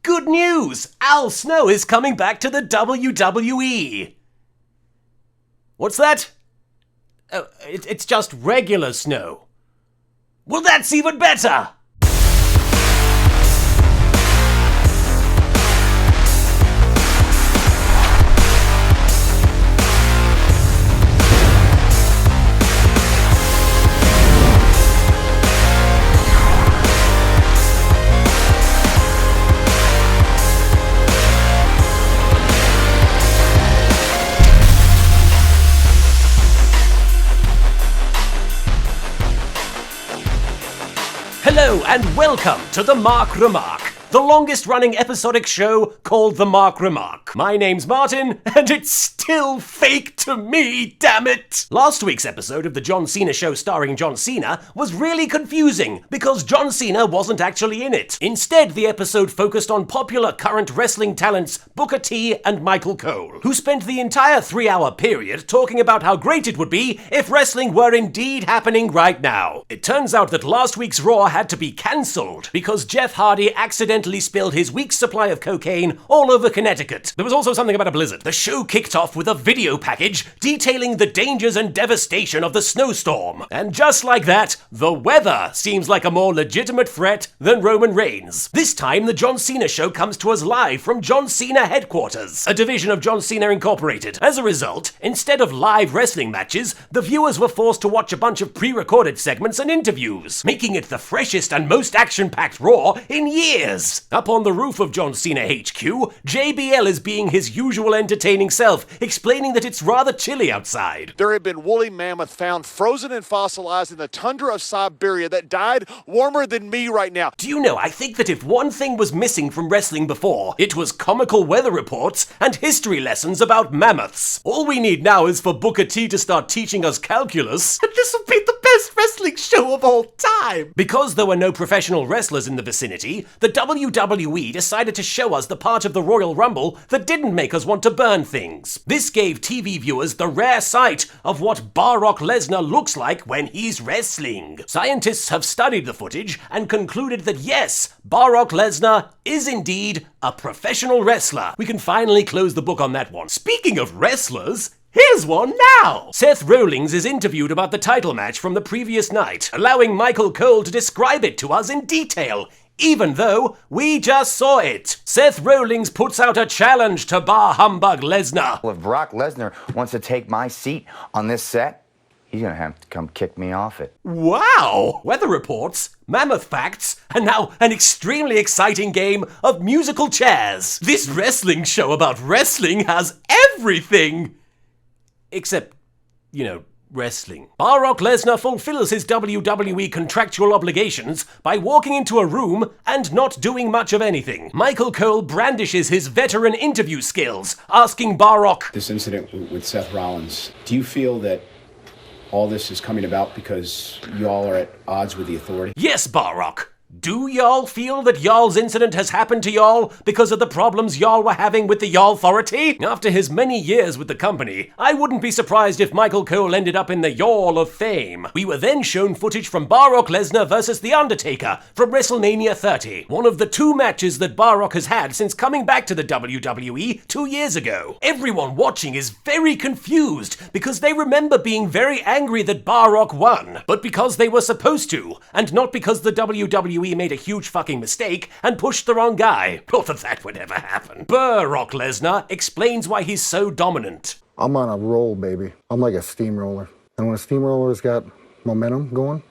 Good news! Al Snow is coming back to the WWE! What's that? Oh, it's just regular snow. Well, that's even better! Hello and welcome to the Remark, the longest running episodic show called the Remark. My name's Martin, and it's still fake to me, damn it! Last week's episode of the John Cena show starring John Cena was really confusing because John Cena wasn't actually in it. Instead, the episode focused on popular current wrestling talents Booker T and Michael Cole, who spent the entire 3-hour period talking about how great it would be if wrestling were indeed happening right now. It turns out that last week's Raw had to be cancelled because Jeff Hardy accidentally spilled his week's supply of cocaine all over Connecticut. There was also something about a blizzard. The show kicked off with a video package detailing the dangers and devastation of the snowstorm. And just like that, the weather seems like a more legitimate threat than Roman Reigns. This time, the John Cena show comes to us live from John Cena headquarters, a division of John Cena Incorporated. As a result, instead of live wrestling matches, the viewers were forced to watch a bunch of pre-recorded segments and interviews, making it the freshest and most action-packed Raw in years. Up on the roof of John Cena HQ, JBL is being his usual entertaining self, explaining that it's rather chilly outside. There had been woolly mammoth found frozen and fossilized in the tundra of Siberia that died warmer than me right now. Do you know, I think that if one thing was missing from wrestling before, it was comical weather reports and history lessons about mammoths. All we need now is for Booker T to start teaching us calculus, and this will be the best wrestling show of all time. Because there were no professional wrestlers in the vicinity, the WWE decided to show us the part of the Royal Rumble that didn't make us want to burn things. This gave TV viewers the rare sight of what Brock Lesnar looks like when he's wrestling. Scientists have studied the footage and concluded that yes, Brock Lesnar is indeed a professional wrestler. We can finally close the book on that one. Speaking of wrestlers, here's one now! Seth Rollins is interviewed about the title match from the previous night, allowing Michael Cole to describe it to us in detail, even though we just saw it. Seth Rollins puts out a challenge to Bar Humbug Lesnar. If Brock Lesnar wants to take my seat on this set, he's gonna have to come kick me off it. Wow! Weather reports, mammoth facts, and now an extremely exciting game of musical chairs. This wrestling show about wrestling has everything! Except, wrestling. Brock Lesnar fulfills his WWE contractual obligations by walking into a room and not doing much of anything. Michael Cole brandishes his veteran interview skills, asking Brock, this incident with Seth Rollins, do you feel that all this is coming about because y'all are at odds with the authority? Yes, Brock. Do y'all feel that y'all's incident has happened to y'all because of the problems y'all were having with the y'all authority? After his many years with the company, I wouldn't be surprised if Michael Cole ended up in the y'all of fame. We were then shown footage from Brock Lesnar versus The Undertaker from WrestleMania 30, one of the 2 matches that Brock has had since coming back to the WWE 2 years ago. Everyone watching is very confused because they remember being very angry that Brock won, but because they were supposed to, and not because the WWE made a huge fucking mistake and pushed the wrong guy. Not that that would ever happen. Brock Lesnar explains why he's so dominant. I'm on a roll, baby. I'm like a steamroller. And when a steamroller's got momentum going,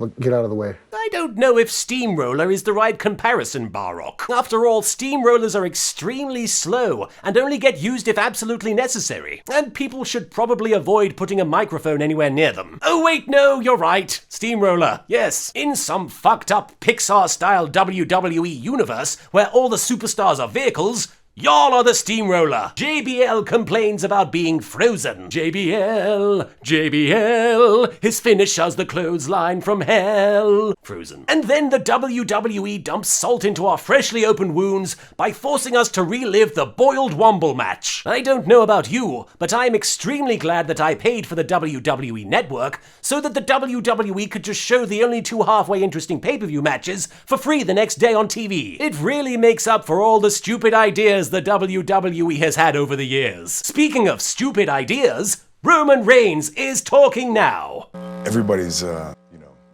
look, get out of the way. I don't know if steamroller is the right comparison, Brock. After all, steamrollers are extremely slow and only get used if absolutely necessary. And people should probably avoid putting a microphone anywhere near them. Oh wait, no, you're right. Steamroller, yes. In some fucked up Pixar-style WWE universe where all the superstars are vehicles, Y'all are the steamroller. JBL complains about being frozen. JBL, JBL, his finish as the clothesline from hell. Frozen. And then the WWE dumps salt into our freshly opened wounds by forcing us to relive the Boiled Womble match. I don't know about you, but I'm extremely glad that I paid for the WWE Network so that the WWE could just show the only two halfway interesting pay-per-view matches for free the next day on TV. It really makes up for all the stupid ideas the WWE has had over the years. Speaking of stupid ideas, Roman Reigns is talking now. Everybody's,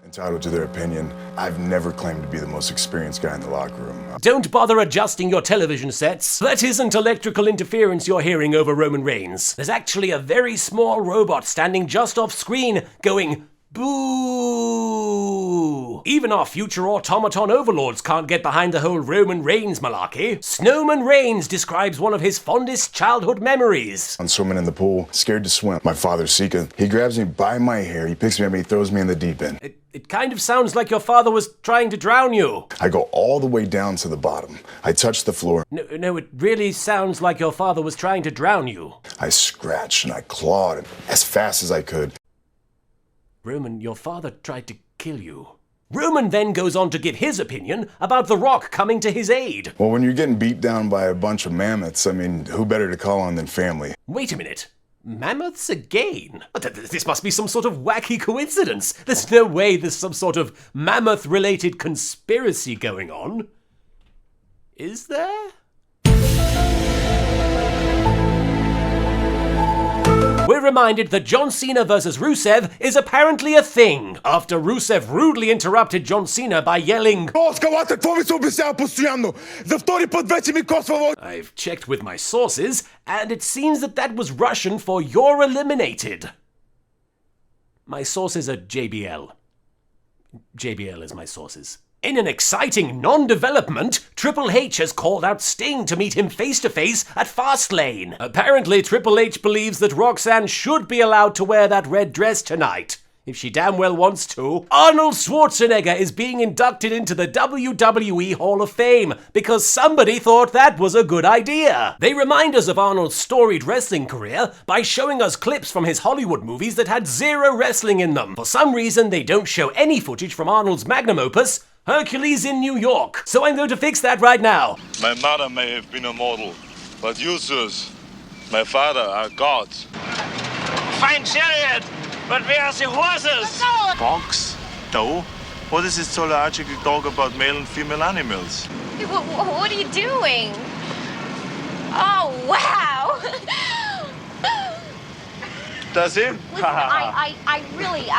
entitled to their opinion. I've never claimed to be the most experienced guy in the locker room. Don't bother adjusting your television sets. That isn't electrical interference you're hearing over Roman Reigns. There's actually a very small robot standing just off screen going, boo! Even our future automaton overlords can't get behind the whole Roman Reigns malarkey. Snowman Reigns describes one of his fondest childhood memories. I'm swimming in the pool, scared to swim. My father's Sika. He grabs me by my hair, he picks me up and he throws me in the deep end. It kind of sounds like your father was trying to drown you. I go all the way down to the bottom. I touch the floor. No, it really sounds like your father was trying to drown you. I scratched and I clawed as fast as I could. Roman, your father tried to kill you. Roman then goes on to give his opinion about The Rock coming to his aid. Well, when you're getting beat down by a bunch of mammoths, who better to call on than family? Wait a minute. Mammoths again? This must be some sort of wacky coincidence. There's no way there's some sort of mammoth-related conspiracy going on. Is there? We're reminded that John Cena versus Rusev is apparently a thing, after Rusev rudely interrupted John Cena by yelling, I've checked with my sources, and it seems that was Russian for "you're eliminated." My sources are JBL. JBL is my sources. In an exciting non-development, Triple H has called out Sting to meet him face-to-face at Fastlane. Apparently, Triple H believes that Roxanne should be allowed to wear that red dress tonight, if she damn well wants to. Arnold Schwarzenegger is being inducted into the WWE Hall of Fame because somebody thought that was a good idea. They remind us of Arnold's storied wrestling career by showing us clips from his Hollywood movies that had zero wrestling in them. For some reason, they don't show any footage from Arnold's magnum opus, Hercules in New York. So I'm going to fix that right now. My mother may have been a model, but you, sirs, my father, are gods. Fine chariot, but where are the horses? Box? Dough? What is this zoological talk about male and female animals? What are you doing? Oh, wow! Does he? Listen, I really...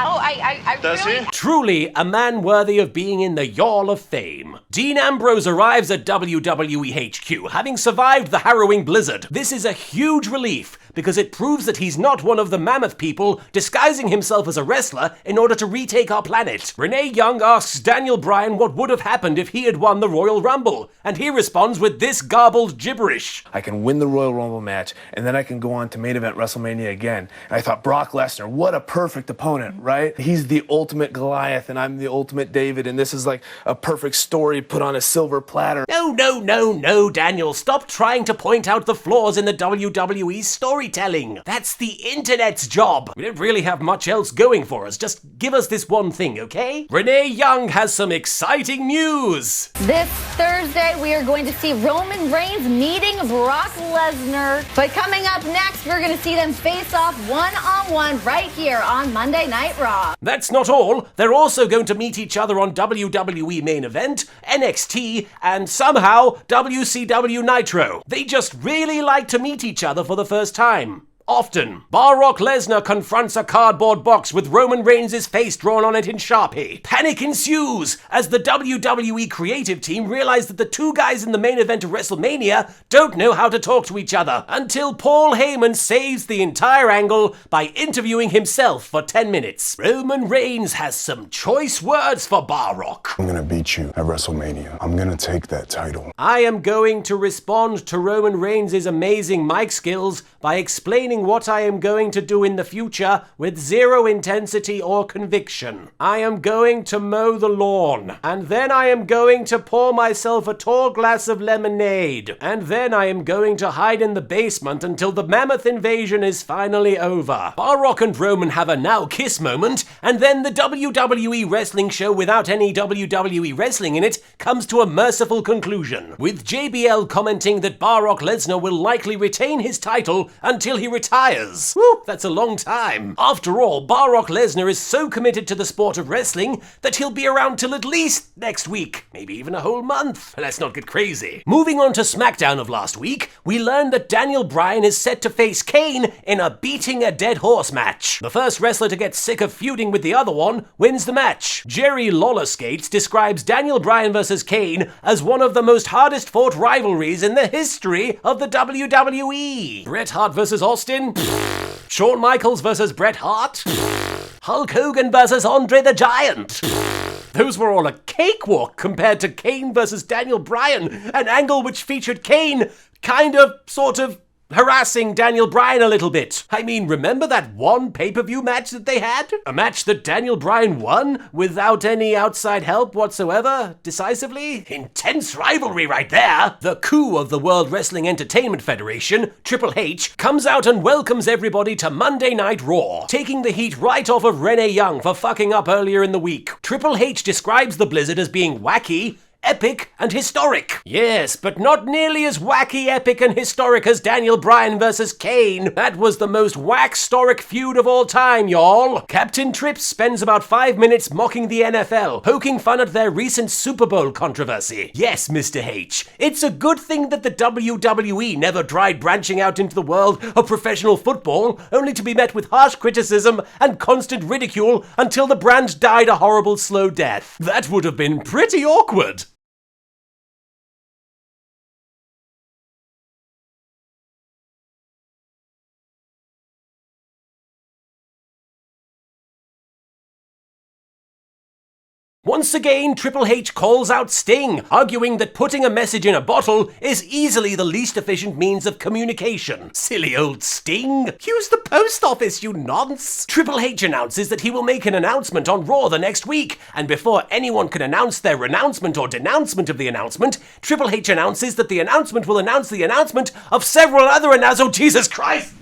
Truly a man worthy of being in the Hall of Fame. Dean Ambrose arrives at WWE HQ, having survived the harrowing blizzard. This is a huge relief, because it proves that he's not one of the mammoth people disguising himself as a wrestler in order to retake our planet. Renee Young asks Daniel Bryan what would have happened if he had won the Royal Rumble, and he responds with this garbled gibberish. I can win the Royal Rumble match, and then I can go on to main event WrestleMania again. And I thought, Brock Lesnar, what a perfect opponent, right? He's the ultimate Goliath, and I'm the ultimate David, and this is like a perfect story put on a silver platter. No, Daniel. Stop trying to point out the flaws in the WWE storytelling. That's the internet's job. We don't really have much else going for us. Just give us this one thing, okay? Renee Young has some exciting news. This Thursday, we are going to see Roman Reigns meeting Brock Lesnar. But coming up next, we're going to see them face off one-on-one right here on Monday Night Raw. That's not all. They're also going to meet each other on WWE Main Event, NXT, and somehow WCW Nitro. They just really like to meet each other for the first time. Often. Brock Lesnar confronts a cardboard box with Roman Reigns' face drawn on it in Sharpie. Panic ensues as the WWE creative team realize that the two guys in the main event of WrestleMania don't know how to talk to each other, until Paul Heyman saves the entire angle by interviewing himself for 10 minutes. Roman Reigns has some choice words for Brock. I'm gonna beat you at WrestleMania. I'm gonna take that title. I am going to respond to Roman Reigns' amazing mic skills by explaining explaining what I am going to do in the future with zero intensity or conviction. I am going to mow the lawn, and then I am going to pour myself a tall glass of lemonade, and then I am going to hide in the basement until the mammoth invasion is finally over. Barrock and Roman have a now kiss moment, and then the WWE wrestling show without any WWE wrestling in it comes to a merciful conclusion, with JBL commenting that Brock Lesnar will likely retain his title until he retires. Whew, that's a long time. After all, Brock Lesnar is so committed to the sport of wrestling that he'll be around till at least next week, maybe even a whole month. Let's not get crazy. Moving on to Smackdown of last week, we learned that Daniel Bryan is set to face Kane in a beating a dead horse match. The first wrestler to get sick of feuding with the other one wins the match. Jerry Lawlerskates describes Daniel Bryan versus Kane as one of the most hardest fought rivalries in the history of the WWE. Bret Hart versus Austin? Shawn Michaels versus Bret Hart? Hulk Hogan versus Andre the Giant? Those were all a cakewalk compared to Kane versus Daniel Bryan, an angle which featured Kane sort of harassing Daniel Bryan a little bit. I mean, remember that one pay-per-view match that they had? A match that Daniel Bryan won without any outside help whatsoever, decisively? Intense rivalry right there! The coup of the World Wrestling Entertainment Federation, Triple H, comes out and welcomes everybody to Monday Night Raw, taking the heat right off of Renee Young for fucking up earlier in the week. Triple H describes the blizzard as being wacky, epic, and historic. Yes, but not nearly as wacky, epic, and historic as Daniel Bryan versus Kane. That was the most whack-storic feud of all time, y'all. Captain Trips spends about 5 minutes mocking the NFL, poking fun at their recent Super Bowl controversy. Yes, Mr. H, it's a good thing that the WWE never tried branching out into the world of professional football, only to be met with harsh criticism and constant ridicule until the brand died a horrible slow death. That would have been pretty awkward. Once again, Triple H calls out Sting, arguing that putting a message in a bottle is easily the least efficient means of communication. Silly old Sting. Use the post office, you nonce. Triple H announces that he will make an announcement on Raw the next week, and before anyone can announce their renouncement or denouncement of the announcement, Triple H announces that the announcement will announce the announcement of several other announcements. Oh, Jesus Christ!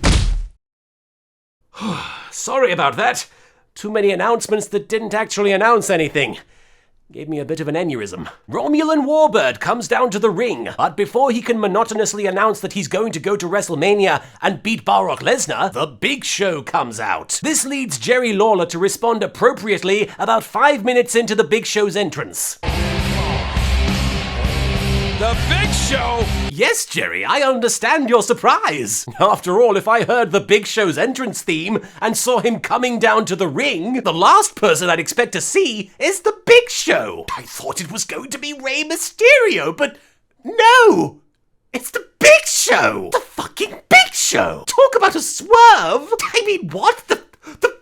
Sorry about that. Too many announcements that didn't actually announce anything. Gave me a bit of an aneurysm. Romulan Warbird comes down to the ring, but before he can monotonously announce that he's going to go to WrestleMania and beat Brock Lesnar, the Big Show comes out. This leads Jerry Lawler to respond appropriately about 5 minutes into the Big Show's entrance. The Big Show? Yes, Jerry, I understand your surprise. After all, if I heard the Big Show's entrance theme and saw him coming down to the ring, the last person I'd expect to see is the Big Show. I thought it was going to be Rey Mysterio, but no! It's the Big Show! The fucking Big Show! Talk about a swerve! I mean, what? The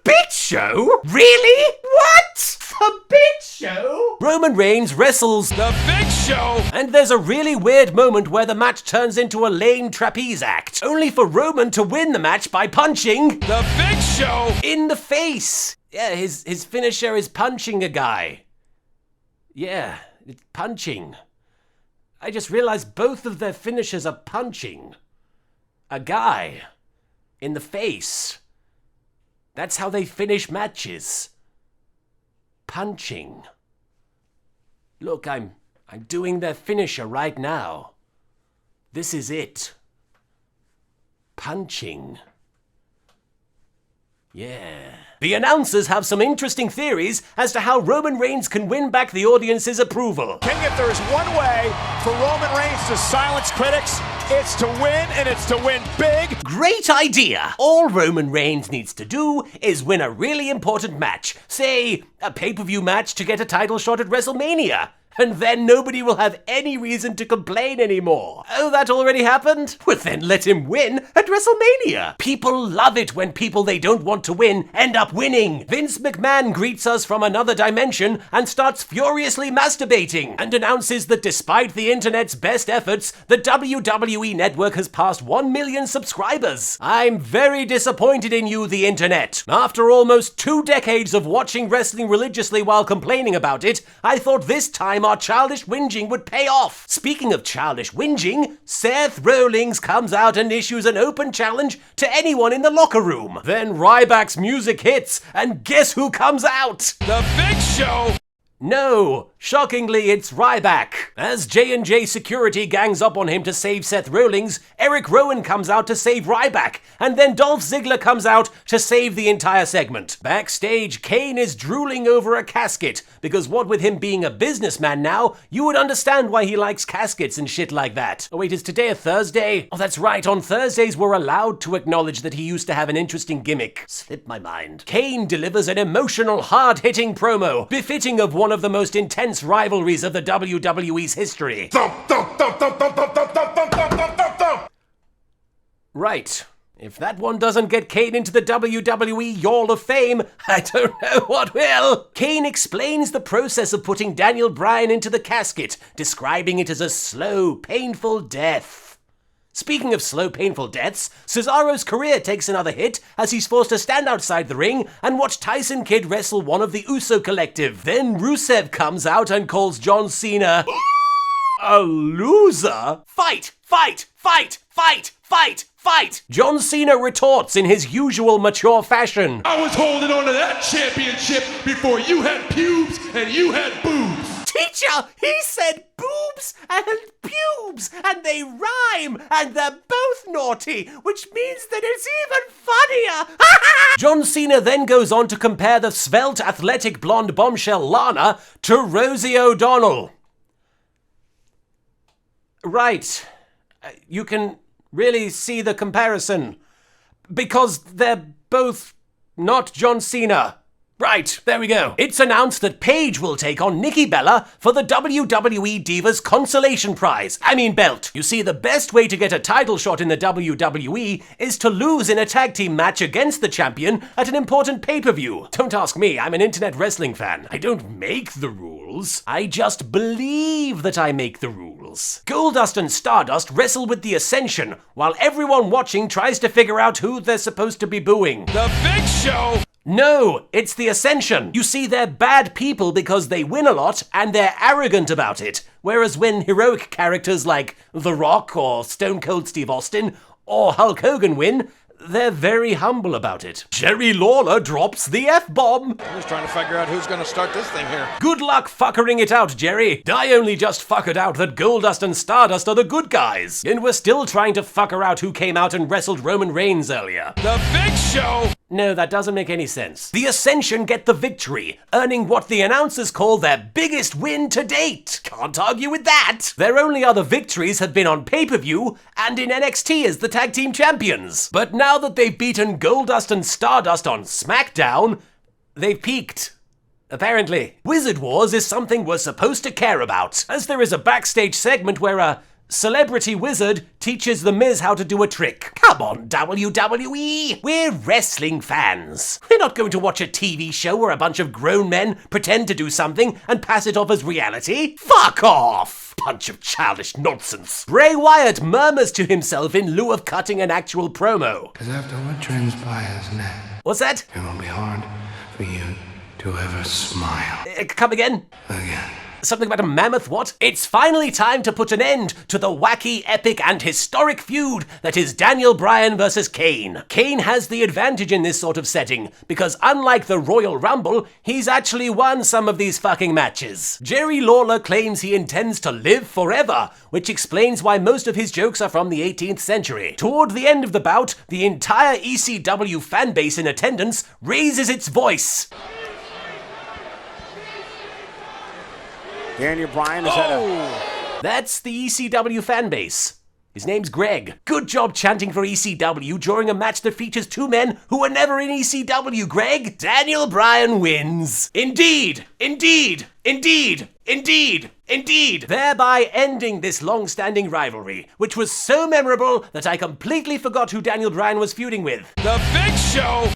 Big Show? Really? What? The Big Show? Roman Reigns wrestles the Big Show, and there's a really weird moment where the match turns into a lame trapeze act, only for Roman to win the match by punching the Big Show in the face. Yeah, his finisher is punching a guy. Yeah, it's punching. I just realized both of their finishers are punching a guy in the face. That's how they finish matches. Punching. Look, I'm doing their finisher right now. This is it. Punching. Yeah. The announcers have some interesting theories as to how Roman Reigns can win back the audience's approval. King, if there is one way for Roman Reigns to silence critics, it's to win, and it's to win big. Great idea! All Roman Reigns needs to do is win a really important match. Say, a pay-per-view match to get a title shot at WrestleMania. And then nobody will have any reason to complain anymore. Oh, that already happened? Well, then let him win at WrestleMania. People love it when people they don't want to win end up winning. Vince McMahon greets us from another dimension and starts furiously masturbating and announces that despite the internet's best efforts, the WWE Network has passed 1 million subscribers. I'm very disappointed in you, the internet. After almost 2 decades of watching wrestling religiously while complaining about it, I thought this time our childish whinging would pay off. Speaking of childish whinging, Seth Rollins comes out and issues an open challenge to anyone in the locker room. Then Ryback's music hits, and guess who comes out? The Big Show! No, shockingly, it's Ryback. As J&J security gangs up on him to save Seth Rollins, Eric Rowan comes out to save Ryback, and then Dolph Ziggler comes out to save the entire segment. Backstage, Kane is drooling over a casket, because what with him being a businessman now, you would understand why he likes caskets and shit like that. Oh wait, is today a Thursday? Oh, that's right, on Thursdays we're allowed to acknowledge that he used to have an interesting gimmick. Slipped my mind. Kane delivers an emotional, hard-hitting promo, befitting of one of the most intense rivalries of the WWE's history. Right. If that one doesn't get Kane into the WWE Hall of Fame, I don't know what will. Kane explains the process of putting Daniel Bryan into the casket, describing it as a slow, painful death. Speaking of slow, painful deaths, Cesaro's career takes another hit as he's forced to stand outside the ring and watch Tyson Kidd wrestle one of the Uso collective. Then Rusev comes out and calls John Cena a loser. Fight, fight, fight, fight, fight, fight. John Cena retorts in his usual mature fashion. I was holding on to that championship before you had pubes and you had boobs. Teacher, he said boobs and pubes, and they rhyme, and they're both naughty, which means that it's even funnier. John Cena then goes on to compare the svelte, athletic blonde bombshell Lana to Rosie O'Donnell. Right. You can really see the comparison, because they're both not John Cena. Right, there we go. It's announced that Paige will take on Nikki Bella for the WWE Divas Consolation Prize. Belt. You see, the best way to get a title shot in the WWE is to lose in a tag team match against the champion at an important pay-per-view. Don't ask me, I'm an internet wrestling fan. I don't make the rules. I just believe that I make the rules. Goldust and Stardust wrestle with the Ascension, while everyone watching tries to figure out who they're supposed to be booing. The Big Show! No, it's the Ascension. You see, they're bad people because they win a lot and they're arrogant about it. Whereas when heroic characters like The Rock or Stone Cold Steve Austin or Hulk Hogan win, they're very humble about it. Jerry Lawler drops the F-bomb. I'm just trying to figure out who's gonna start this thing here. Good luck fuckering it out, Jerry. I only just fuckered out that Goldust and Stardust are the good guys. And we're still trying to fucker out who came out and wrestled Roman Reigns earlier. The Big Show! No, that doesn't make any sense. The Ascension get the victory, earning what the announcers call their biggest win to date. Can't argue with that. Their only other victories have been on pay-per-view and in NXT as the tag team champions. But now that they've beaten Goldust and Stardust on Smackdown, they've peaked. Apparently. Wizard Wars is something we're supposed to care about, as there is a backstage segment where a celebrity wizard teaches The Miz how to do a trick. Come on, WWE! We're wrestling fans. We're not going to watch a TV show where a bunch of grown men pretend to do something and pass it off as reality. Fuck off! Bunch of childish nonsense. Bray Wyatt murmurs to himself in lieu of cutting an actual promo. Because after what transpires next, what's that? It will be hard for you to ever smile. Come again? Again. Something about a mammoth what? It's finally time to put an end to the wacky, epic, and historic feud that is Daniel Bryan versus Kane. Kane has the advantage in this sort of setting, because unlike the Royal Rumble, he's actually won some of these fucking matches. Jerry Lawler claims he intends to live forever, which explains why most of his jokes are from the 18th century. Toward the end of the bout, the entire ECW fanbase in attendance raises its voice. Daniel Bryan is at a... That's the ECW fanbase. His name's Greg. Good job chanting for ECW during a match that features two men who were never in ECW, Greg. Daniel Bryan wins. Indeed, indeed, indeed, indeed, indeed. Thereby ending this long-standing rivalry, which was so memorable that I completely forgot who Daniel Bryan was feuding with. The Big Show!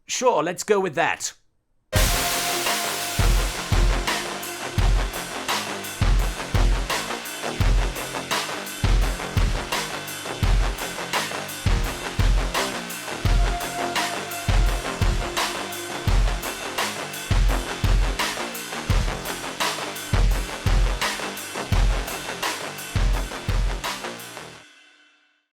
Sure, let's go with that.